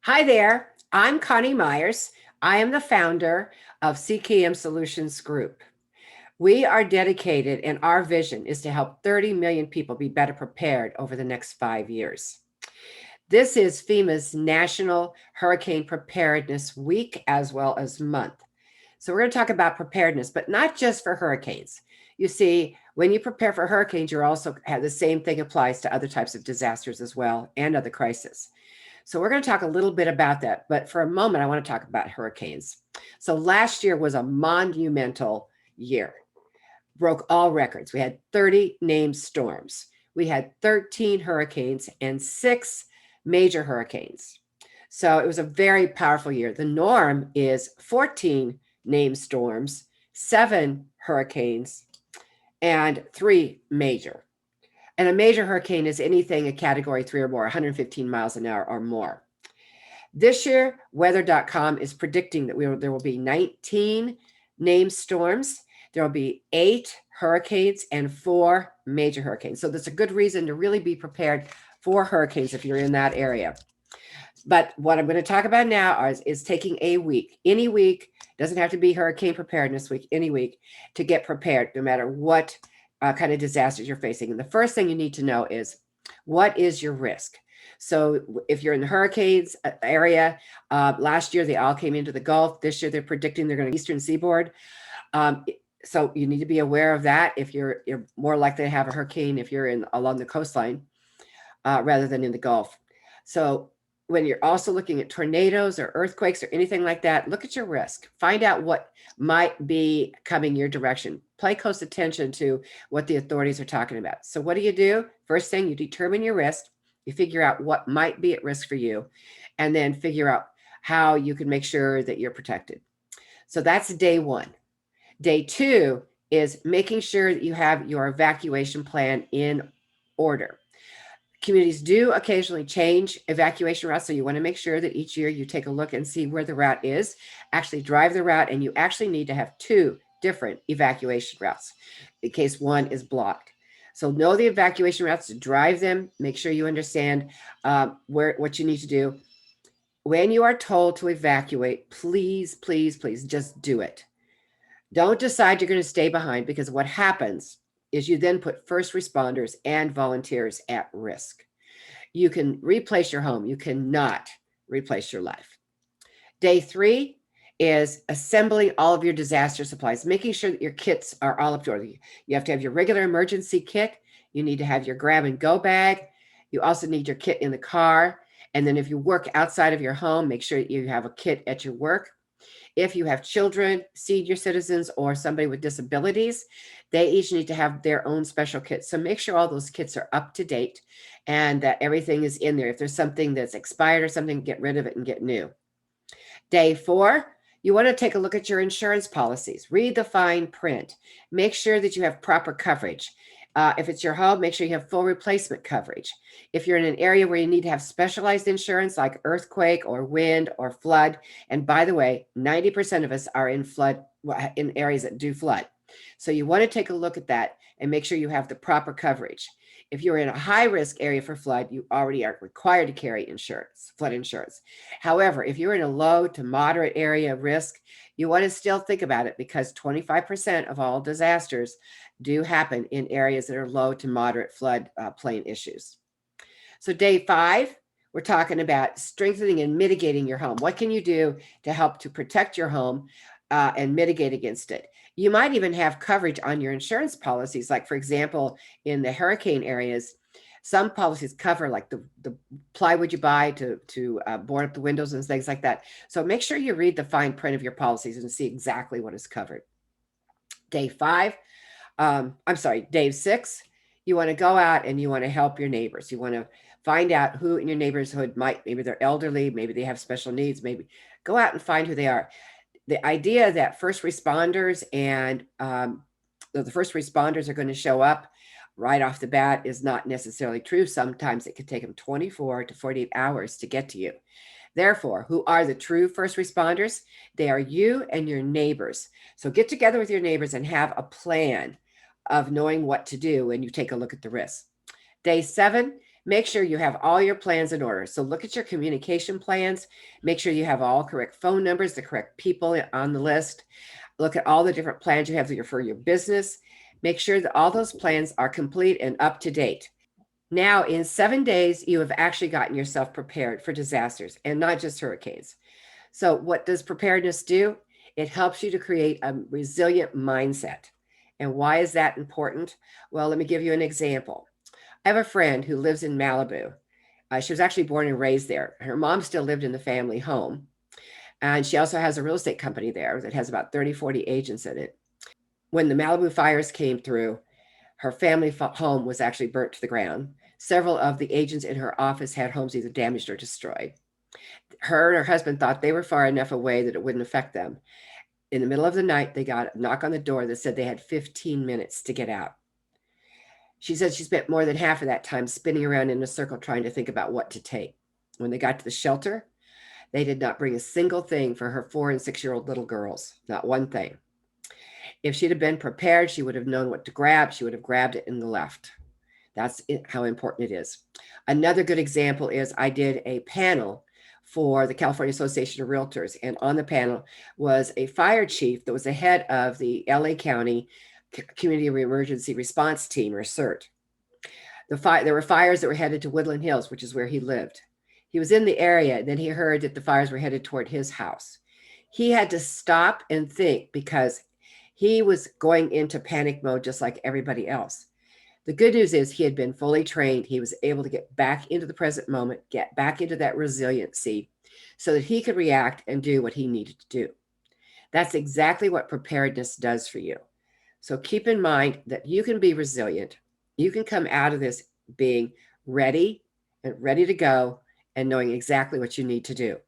Hi there, I'm Coni Meyers. I am the founder of CKM Solutions Group. We are dedicated, and our vision is to help 30 million people be better prepared over the next 5 years. This is FEMA's National Hurricane Preparedness Week as well as month. So, we're going to talk about preparedness, but not just for hurricanes. You see, when you prepare for hurricanes, you're also have the same thing applies to other types of disasters as well and other crises. So we're going to talk a little bit about that. But for a moment, I want to talk about hurricanes. So last year was a monumental year, broke all records. We had 30 named storms. We had 13 hurricanes and 6 major hurricanes. So it was a very powerful year. The norm is 14 named storms, 7 hurricanes, and 3 major. And a major hurricane is anything a category 3 or more, 115 miles an hour or more. This year, weather.com is predicting that there will be 19 named storms. There will be 8 hurricanes and 4 major hurricanes. So that's a good reason to really be prepared for hurricanes if you're in that area. But what I'm going to talk about now is taking a week, any week, doesn't have to be Hurricane Preparedness Week, any week, to get prepared no matter what kind of disasters you're facing. And the first thing you need to know is, what is your risk? So if you're in the hurricanes area, last year they all came into the Gulf. This year they're predicting they're going to eastern seaboard. So you need to be aware of that. If you're more likely to have a hurricane if you're in along the coastline rather than in the Gulf. So when you're also looking at tornadoes or earthquakes or anything like that, look at your risk. Find out what might be coming your direction. Pay close attention to what the authorities are talking about. So what do? First thing, you determine your risk. You figure out what might be at risk for you, and then figure out how you can make sure that you're protected. So that's day one. Day two is making sure that you have your evacuation plan in order. Communities do occasionally change evacuation routes, so you want to make sure that each year you take a look and see where the route is, actually drive the route, and you actually need to have 2 different evacuation routes in case one is blocked. So know the evacuation routes, drive them, make sure you understand what you need to do. When you are told to evacuate, please, please, please just do it. Don't decide you're going to stay behind, because what happens is you then put first responders and volunteers at risk. You can replace your home. You cannot replace your life. Day three is assembling all of your disaster supplies, making sure that your kits are all up to order. You have to have your regular emergency kit. You need to have your grab and go bag. You also need your kit in the car. And then if you work outside of your home, make sure you have a kit at your work. If you have children, senior citizens, or somebody with disabilities, they each need to have their own special kits. So make sure all those kits are up to date and that everything is in there. If there's something that's expired or something, get rid of it and get new. Day four, you want to take a look at your insurance policies. Read the fine print. Make sure that you have proper coverage. If it's your home, make sure you have full replacement coverage. If you're in an area where you need to have specialized insurance like earthquake or wind or flood, and by the way, 90% of us are in areas that do flood. So you want to take a look at that and make sure you have the proper coverage. If you're in a high risk area for flood, you already are required to carry insurance, flood insurance. However, if you're in a low to moderate area of risk, you want to still think about it, because 25% of all disasters do happen in areas that are low to moderate flood plain issues. So day five, we're talking about strengthening and mitigating your home. What can you do to help to protect your home and mitigate against it? You might even have coverage on your insurance policies. Like, for example, in the hurricane areas, some policies cover like the plywood you buy to board up the windows and things like that. So make sure you read the fine print of your policies and see exactly what is covered. Day six, you want to go out and you want to help your neighbors. You want to find out who in your neighborhood maybe they're elderly, maybe they have special needs, maybe go out and find who they are. The idea that first responders and the first responders are going to show up right off the bat is not necessarily true. Sometimes it could take them 24 to 48 hours to get to you. Therefore, who are the true first responders? They are you and your neighbors. So get together with your neighbors and have a plan of knowing what to do when you take a look at the risks. Day seven, Make sure you have all your plans in order. So look at your communication plans. Make sure you have all correct phone numbers, the correct people on the list. Look at all the different plans you have for your business. Make sure that all those plans are complete and up to date. Now, in 7 days, you have actually gotten yourself prepared for disasters and not just hurricanes. So, what does preparedness do? It helps you to create a resilient mindset. And why is that important? Well, let me give you an example. I have a friend who lives in Malibu. She was actually born and raised there. Her mom still lived in the family home. And she also has a real estate company there that has about 30, 40 agents in it. When the Malibu fires came through, her family home was actually burnt to the ground. Several of the agents in her office had homes either damaged or destroyed. Her and her husband thought they were far enough away that it wouldn't affect them. In the middle of the night, they got a knock on the door that said they had 15 minutes to get out. She said she spent more than half of that time spinning around in a circle trying to think about what to take. When they got to the shelter, they did not bring a single thing for her 4 and 6-year-old little girls, not one thing. If she'd have been prepared, she would have known what to grab. She would have grabbed it and left. That's how important it is. Another good example is I did a panel for the California Association of Realtors, and on the panel was a fire chief that was the head of the LA County Community Emergency Response Team, or CERT. There were fires that were headed to Woodland Hills, which is where he lived. He was in the area, and then he heard that the fires were headed toward his house. He had to stop and think because he was going into panic mode just like everybody else. The good news is he had been fully trained. He was able to get back into the present moment, get back into that resiliency so that he could react and do what he needed to do. That's exactly what preparedness does for you. So keep in mind that you can be resilient. You can come out of this being ready and ready to go and knowing exactly what you need to do.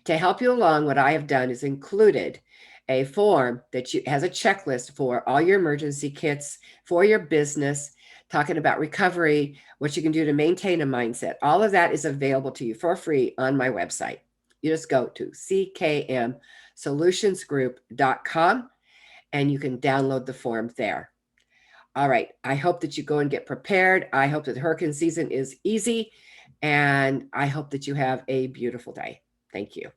To help you along, what I have done is included a form that has a checklist for all your emergency kits for your business, talking about recovery, what you can do to maintain a mindset. All of that is available to you for free on my website. You just go to ckmsolutionsgroup.com and you can download the form there. All right. I hope that you go and get prepared. I hope that the hurricane season is easy, and I hope that you have a beautiful day. Thank you.